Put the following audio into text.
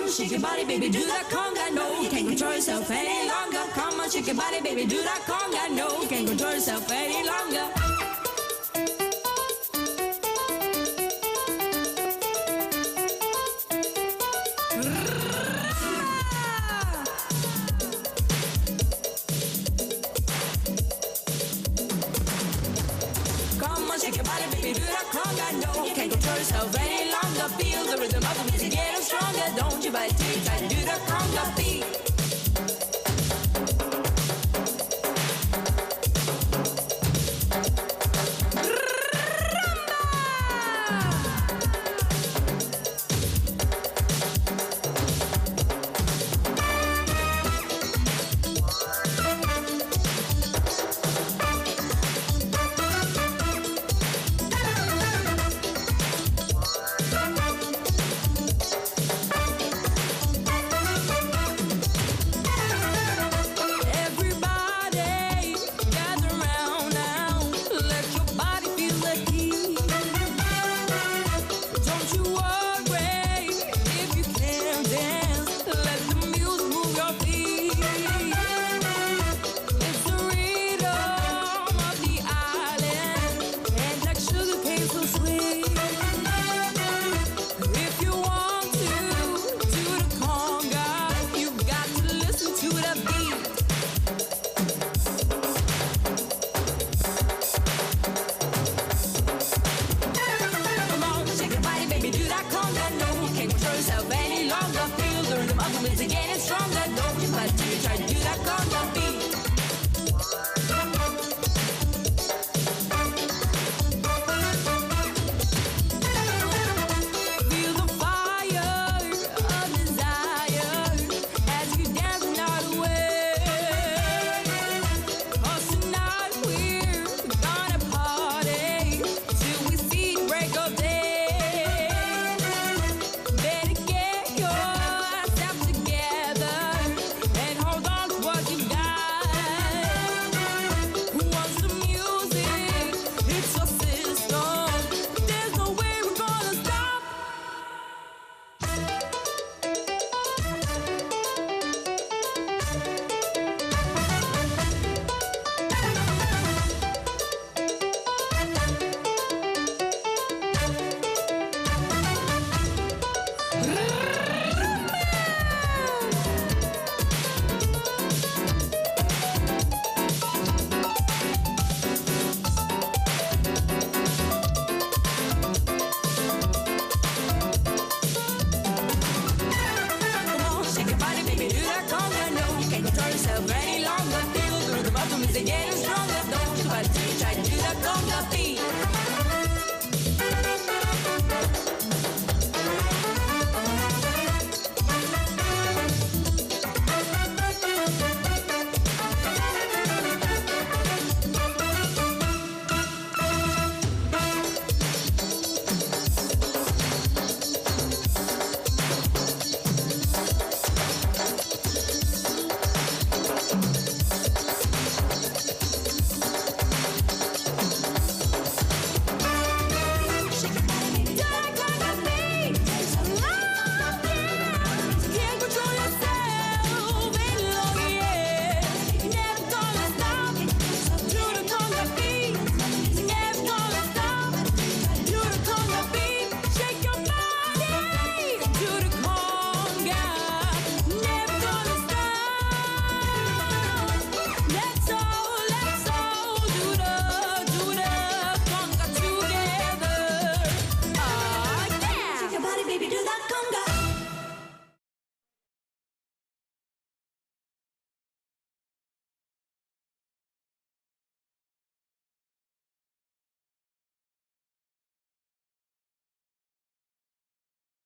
on, shake your body, baby, do that conga. No, you can't control yourself any longer. Come on, shake your body, baby, do that conga. No, you can't control yourself any longer. Shake your body, baby, do that conga. No, you can't control yourself any longer. Feel the rhythm of the music getting stronger. Don't you bite till you try to do that conga beat.